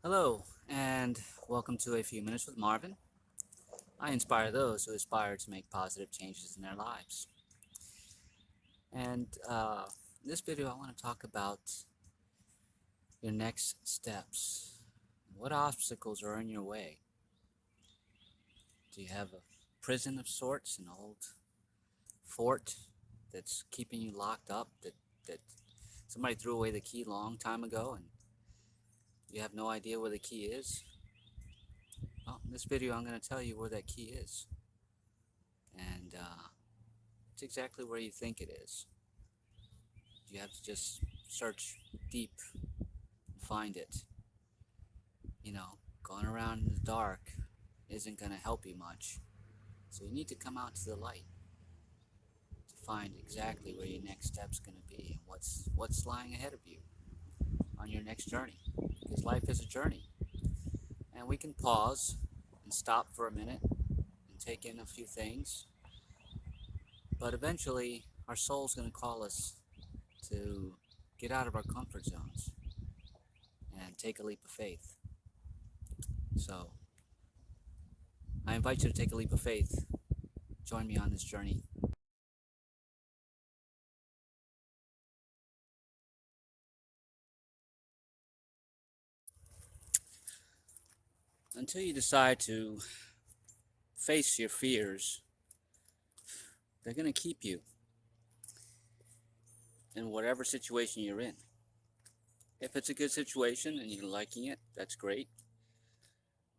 Hello, and welcome to A Few Minutes with Marvin. I inspire those who aspire to make positive changes in their lives. And in this video, I want to talk about your next steps. What obstacles are in your way? Do you have a prison of sorts, an old fort that's keeping you locked up, that somebody threw away the key a long time ago and you have no idea where the key is? Well, in this video, I'm going to tell you where that key is. And it's exactly where you think it is. You have to just search deep and find it. Going around in the dark isn't going to help you much. So you need to come out to the light to find exactly where your next step's going to be and what's lying ahead of you on your next journey. Because life is a journey. And we can pause and stop for a minute and take in a few things. But eventually, our soul's going to call us to get out of our comfort zones and take a leap of faith. So, I invite you to take a leap of faith. Join me on this journey. Until you decide to face your fears, they're going to keep you in whatever situation you're in. If it's a good situation and you're liking it, that's great.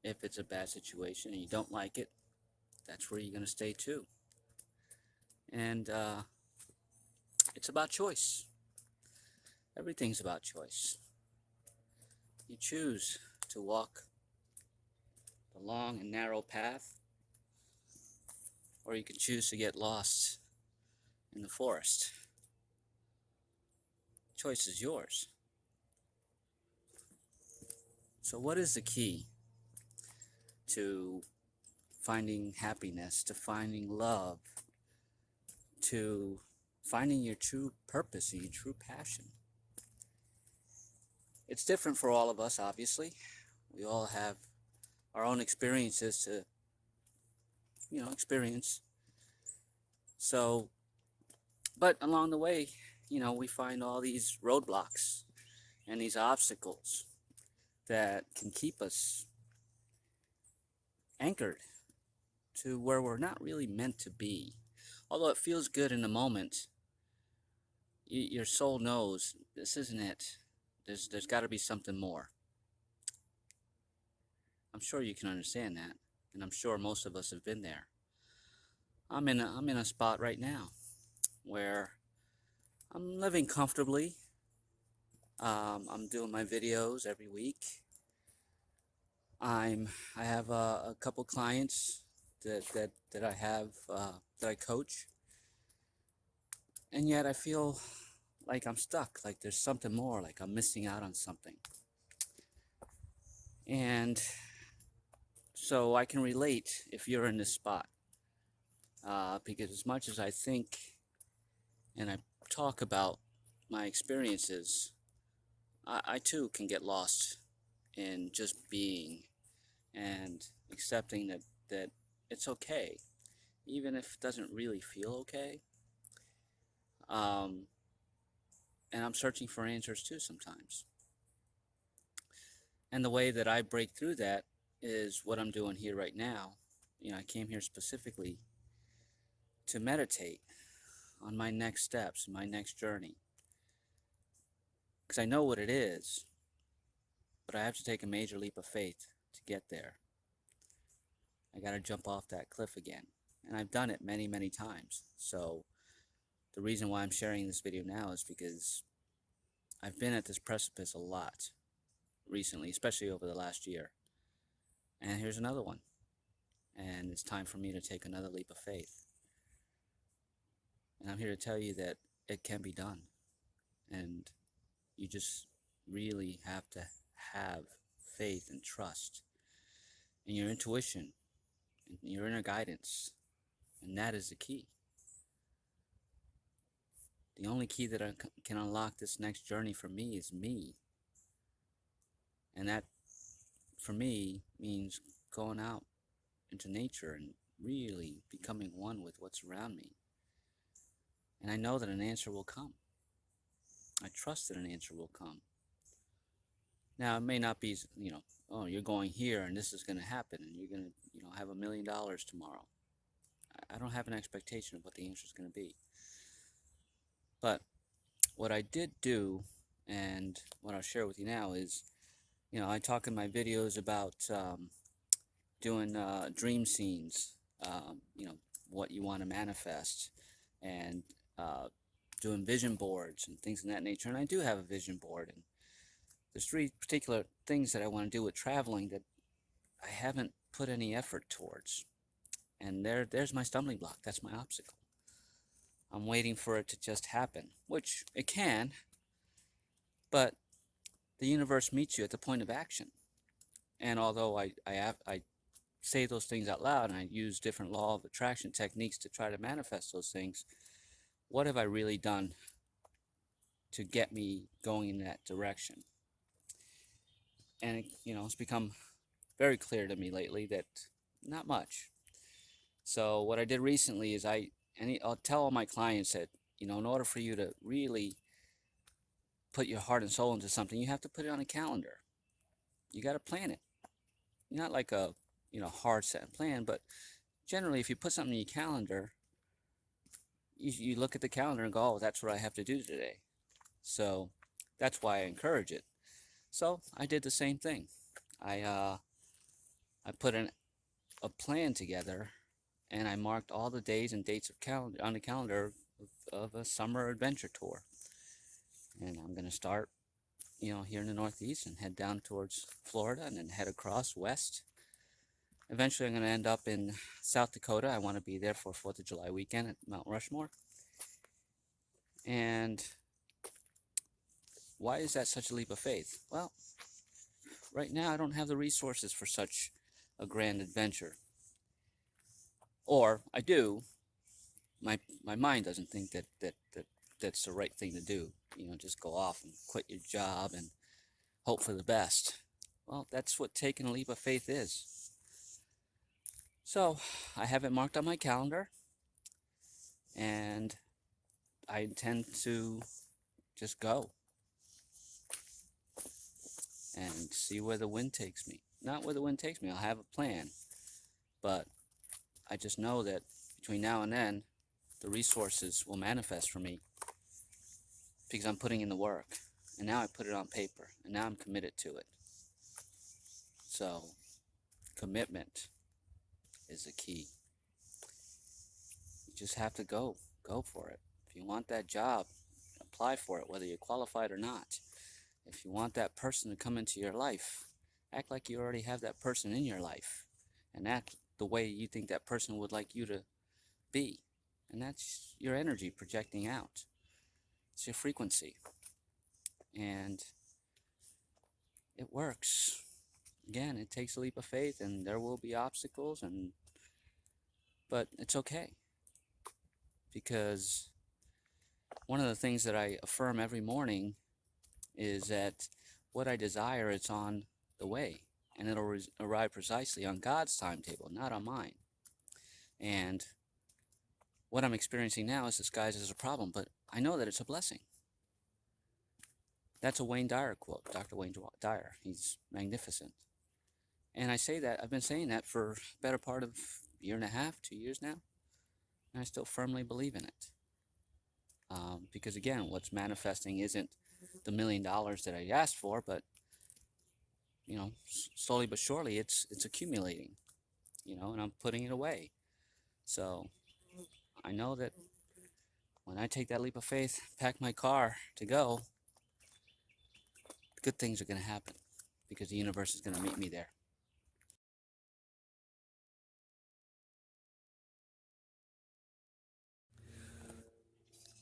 If it's a bad situation and you don't like it, that's where you're going to stay too. And it's about choice. Everything's about choice. You choose to walk the long and narrow path, or you can choose to get lost in the forest. Choice is yours. So what is the key to finding happiness, to finding love, to finding your true purpose and your true passion? It's different for all of us, obviously. We all have our own experiences to, experience. So, but along the way, we find all these roadblocks and these obstacles that can keep us anchored to where we're not really meant to be. Although it feels good in the moment, your soul knows this isn't it. There's got to be something more. I'm sure you can understand that, and I'm sure most of us have been there. I'm in a spot right now where I'm living comfortably. I'm doing my videos every week. I have a couple clients that I have that I coach, and yet I feel like I'm stuck, like there's something more, like I'm missing out on something. And so I can relate if you're in this spot, because as much as I think and I talk about my experiences, I too can get lost in just being and accepting that it's okay, even if it doesn't really feel okay. Um, and I'm searching for answers too sometimes. And the way that I break through that is what I'm doing here right now. I came here specifically to meditate on my next steps, my next journey. Because I know what it is, but I have to take a major leap of faith to get there. I got to jump off that cliff again. And I've done it many, many times. So the reason why I'm sharing this video now is because I've been at this precipice a lot recently, especially over the last year. And here's another one. And it's time for me to take another leap of faith. And I'm here to tell you that it can be done. And you just really have to have faith and trust in your intuition and your inner guidance. And that is the key. The only key that can unlock this next journey for me is me. And that for me means going out into nature and really becoming one with what's around me. And I know that an answer will come. I trust that an answer will come. Now, it may not be, oh, you're going here and this is going to happen and you're going to, have $1 million tomorrow. I don't have an expectation of what the answer is going to be. But what I did do, and what I'll share with you now is, I talk in my videos about doing dream scenes, what you want to manifest, and doing vision boards and things of that nature. And I do have a vision board, and there's 3 particular things that I want to do with traveling that I haven't put any effort towards. And there's my stumbling block. That's my obstacle. I'm waiting for it to just happen, which it can, but the universe meets you at the point of action. And although I say those things out loud and I use different law of attraction techniques to try to manifest those things, what have I really done to get me going in that direction? And it's become very clear to me lately that not much. So what I did recently is I'll tell all my clients that, in order for you to really put your heart and soul into something, you have to put it on a calendar. You got to plan it. Not like a, hard set plan, but generally if you put something in your calendar, you look at the calendar and go, oh, that's what I have to do today. So that's why I encourage it. So I did the same thing. I put a plan together, and I marked all the days and dates on the calendar of a summer adventure tour. And I'm going to start, here in the Northeast and head down towards Florida and then head across west. Eventually, I'm going to end up in South Dakota. I want to be there for 4th of July weekend at Mount Rushmore. And why is that such a leap of faith? Well, right now I don't have the resources for such a grand adventure. Or I do. My mind doesn't think that's the right thing to do. Just go off and quit your job and hope for the best. Well, that's what taking a leap of faith is. So I have it marked on my calendar, and I intend to just go and see where the wind takes me. Not where the wind takes me, I'll have a plan, but I just know that between now and then, the resources will manifest for me because I'm putting in the work. And now I put it on paper, and now I'm committed to it. So, commitment is the key. You just have to go for it. If you want that job, apply for it, whether you're qualified or not. If you want that person to come into your life, act like you already have that person in your life, and act the way you think that person would like you to be. And that's your energy projecting out. It's your frequency. And it works. Again, it takes a leap of faith, and there will be obstacles, but it's okay. Because one of the things that I affirm every morning is that what I desire, it's on the way, and it'll arrive precisely on God's timetable, not on mine. And what I'm experiencing now is disguised as a problem, but I know that it's a blessing. That's a Wayne Dyer quote, Dr. Wayne Dyer. He's magnificent. And I say that, I've been saying that for a better part of a year and a half, 2 years now, and I still firmly believe in it. Because again, what's manifesting isn't the $1 million that I asked for, but slowly but surely it's accumulating, and I'm putting it away. So I know that when I take that leap of faith, pack my car to go, good things are going to happen because the universe is going to meet me there.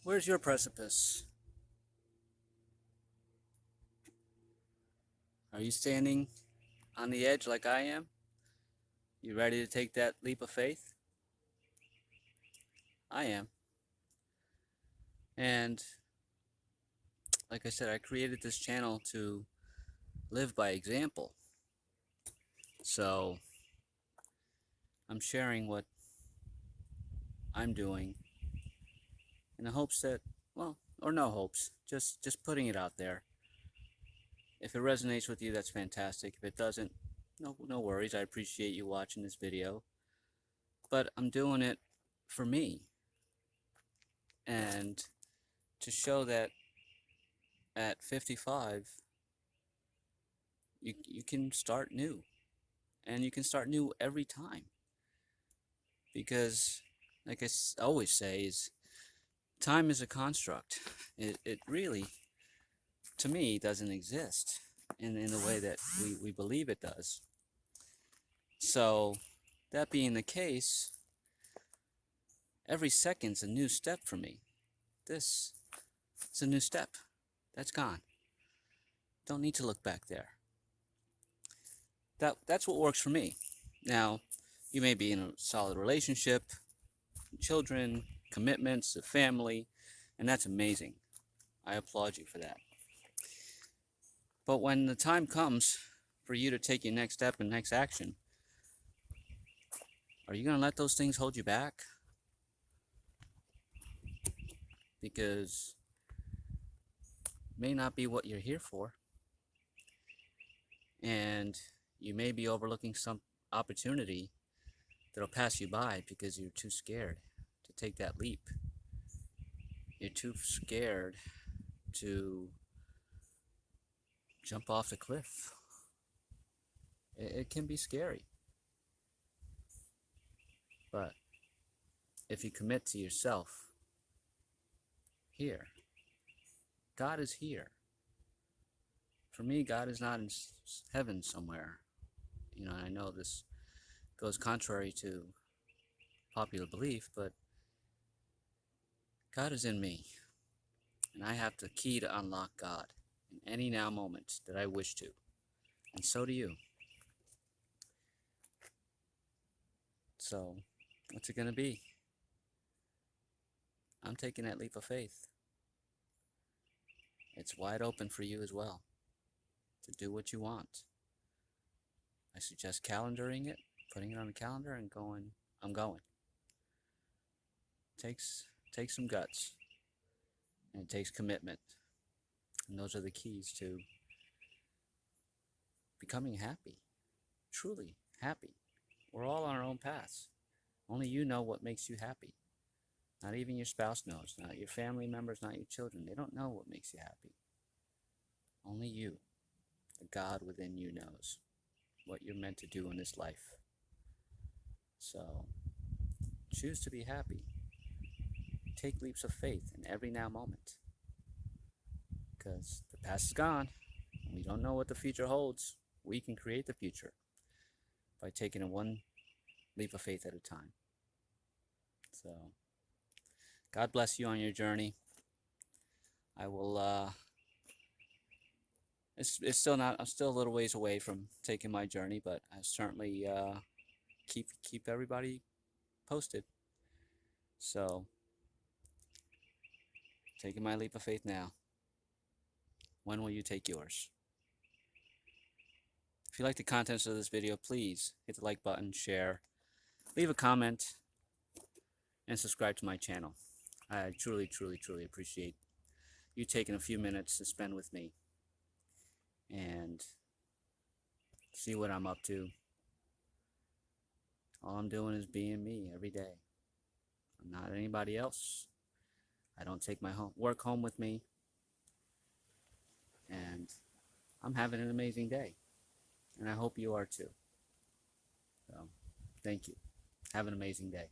Where's your precipice? Are you standing on the edge like I am? You ready to take that leap of faith? I am. And like I said, I created this channel to live by example. So I'm sharing what I'm doing in the hopes that, well, or no hopes, just putting it out there. If it resonates with you, that's fantastic. If it doesn't, no worries. I appreciate you watching this video, but I'm doing it for me and to show that at 55 you can start new, and you can start new every time, because like always say is time is a construct. It really, to me, doesn't exist in the way that we believe it does. So that being the case, every second's a new step for me. This is a new step. That's gone. Don't need to look back there. That's what works for me. Now, you may be in a solid relationship, children, commitments, a family, and that's amazing. I applaud you for that. But when the time comes for you to take your next step and next action, are you going to let those things hold you back? Because it may not be what you're here for, and you may be overlooking some opportunity that'll pass you by because you're too scared to take that leap. You're too scared to jump off the cliff. It can be scary. But if you commit to yourself, here, God is here. For me, God is not in heaven somewhere. You know, I know this goes contrary to popular belief, but God is in me. And I have the key to unlock God in any now moment that I wish to. And so do you. So, what's it going to be? I'm taking that leap of faith. It's wide open for you as well to do what you want. I suggest calendaring it, putting it on the calendar and going, I'm going. Takes some guts, and it takes commitment. And those are the keys to becoming happy, truly happy. We're all on our own paths. Only you know what makes you happy. Not even your spouse knows, not your family members, not your children. They don't know what makes you happy. Only you, the God within you, knows what you're meant to do in this life. So, choose to be happy. Take leaps of faith in every now moment. Because the past is gone. And we don't know what the future holds. We can create the future by taking it one leap of faith at a time. So, God bless you on your journey. I will, it's still not, I'm still a little ways away from taking my journey, but I certainly keep everybody posted. So, taking my leap of faith now. When will you take yours? If you like the contents of this video, please hit the like button, share, leave a comment, and subscribe to my channel. I truly, truly, truly appreciate you taking a few minutes to spend with me and see what I'm up to. All I'm doing is being me every day. I'm not anybody else. I don't take my work home with me. And I'm having an amazing day. And I hope you are too. So, thank you. Have an amazing day.